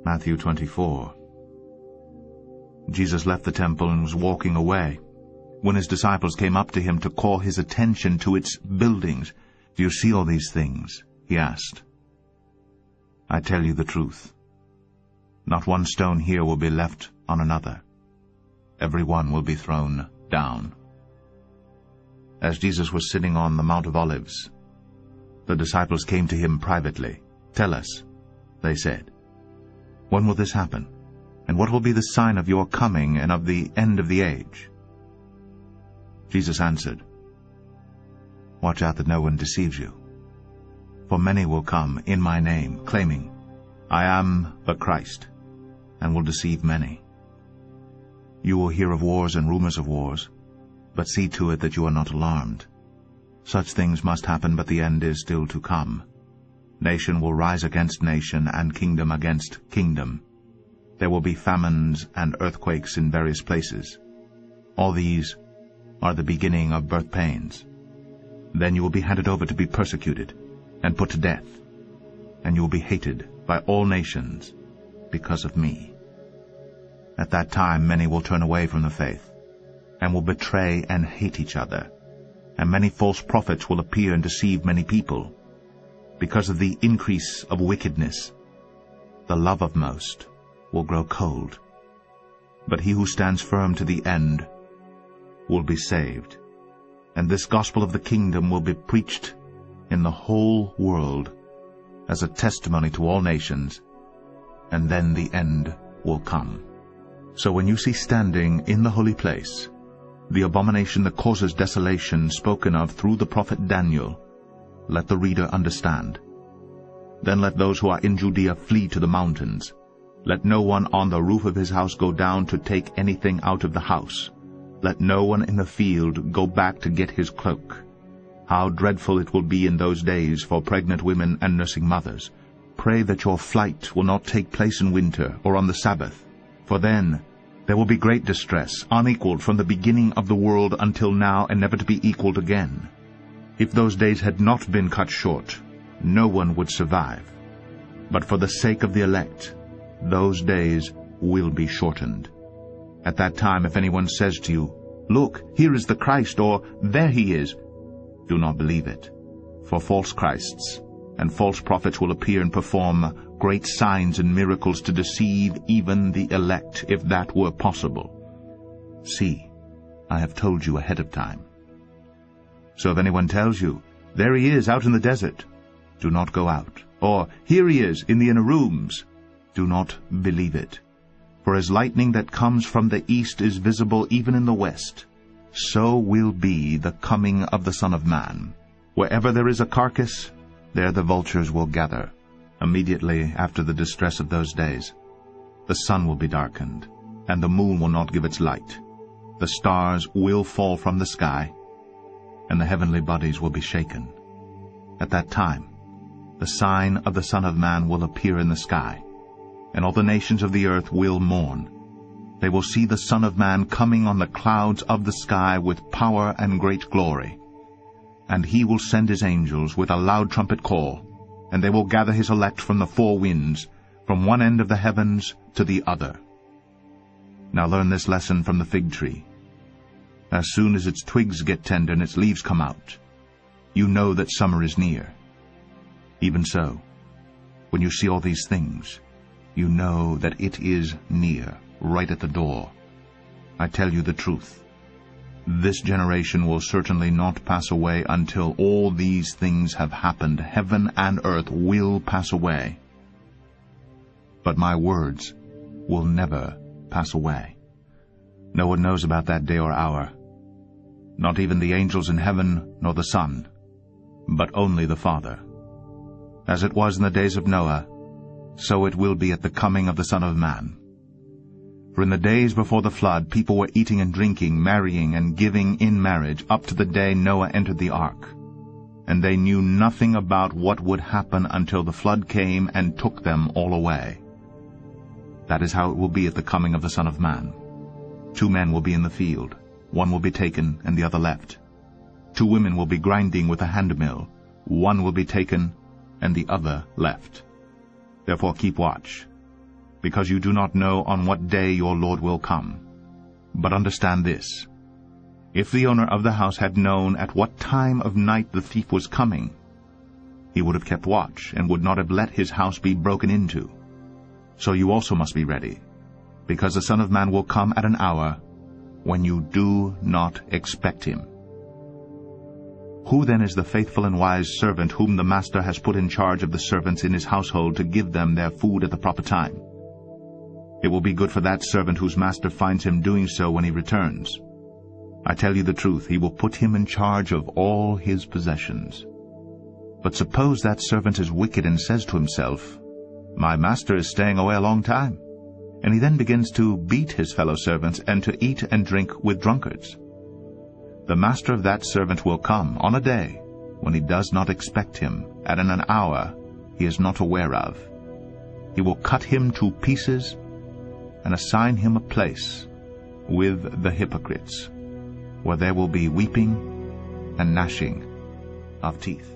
Matthew 24. Jesus left the temple and was walking away. When his disciples came up to him to call his attention to its buildings, "Do you see all these things?" he asked. "I tell you the truth. Not one stone here will be left on another. Every one will be thrown down." As Jesus was sitting on the Mount of Olives, the disciples came to him privately. "Tell us," they said, "when will this happen? And what will be the sign of your coming and of the end of the age?" Jesus answered, "Watch out that no one deceives you. For many will come in my name, claiming, 'I am the Christ,' and will deceive many. You will hear of wars and rumors of wars, but see to it that you are not alarmed. Such things must happen, but the end is still to come. Nation will rise against nation, and kingdom against kingdom. There will be famines and earthquakes in various places. All these are the beginning of birth pains. Then you will be handed over to be persecuted and put to death, and you will be hated by all nations because of me. At that time many will turn away from the faith, and will betray and hate each other, and many false prophets will appear and deceive many people. Because of the increase of wickedness, the love of most will grow cold. But he who stands firm to the end will be saved. And this gospel of the kingdom will be preached in the whole world as a testimony to all nations, and then the end will come. So when you see standing in the holy place the abomination that causes desolation spoken of through the prophet Daniel, let the reader understand. Then let those who are in Judea flee to the mountains. Let no one on the roof of his house go down to take anything out of the house. Let no one in the field go back to get his cloak. How dreadful it will be in those days for pregnant women and nursing mothers. Pray that your flight will not take place in winter or on the Sabbath, for then there will be great distress, unequaled from the beginning of the world until now, and never to be equaled again. If those days had not been cut short, no one would survive. But for the sake of the elect, those days will be shortened. At that time, if anyone says to you, 'Look, here is the Christ,' or 'There he is,' do not believe it. For false Christs and false prophets will appear and perform great signs and miracles to deceive even the elect, if that were possible. See, I have told you ahead of time. So if anyone tells you, 'There he is out in the desert,' do not go out. Or, 'Here he is in the inner rooms,' do not believe it. For as lightning that comes from the east is visible even in the west, so will be the coming of the Son of Man. Wherever there is a carcass, there the vultures will gather. Immediately after the distress of those days, the sun will be darkened, and the moon will not give its light. The stars will fall from the sky, and the heavenly bodies will be shaken. At that time, the sign of the Son of Man will appear in the sky, and all the nations of the earth will mourn. They will see the Son of Man coming on the clouds of the sky with power and great glory. And he will send his angels with a loud trumpet call, and they will gather his elect from the four winds, from one end of the heavens to the other. Now learn this lesson from the fig tree. As soon as its twigs get tender and its leaves come out, you know that summer is near. Even so, when you see all these things, you know that it is near, right at the door. I tell you the truth. This generation will certainly not pass away until all these things have happened. Heaven and earth will pass away, but my words will never pass away. No one knows about that day or hour, not even the angels in heaven nor the Son, but only the Father. As it was in the days of Noah, so it will be at the coming of the Son of Man. For in the days before the flood, people were eating and drinking, marrying and giving in marriage, up to the day Noah entered the ark. And they knew nothing about what would happen until the flood came and took them all away. That is how it will be at the coming of the Son of Man. 2 men will be in the field, one will be taken and the other left. 2 women will be grinding with a handmill, one will be taken and the other left. Therefore keep watch, because you do not know on what day your Lord will come. But understand this: if the owner of the house had known at what time of night the thief was coming, he would have kept watch and would not have let his house be broken into. So you also must be ready, because the Son of Man will come at an hour when you do not expect him. Who then is the faithful and wise servant whom the master has put in charge of the servants in his household to give them their food at the proper time? It will be good for that servant whose master finds him doing so when he returns. I tell you the truth, he will put him in charge of all his possessions. But suppose that servant is wicked and says to himself, "My master is staying away a long time," and he then begins to beat his fellow servants and to eat and drink with drunkards. The master of that servant will come on a day when he does not expect him, and in an hour he is not aware of. He will cut him to pieces and assign him a place with the hypocrites, where there will be weeping and gnashing of teeth.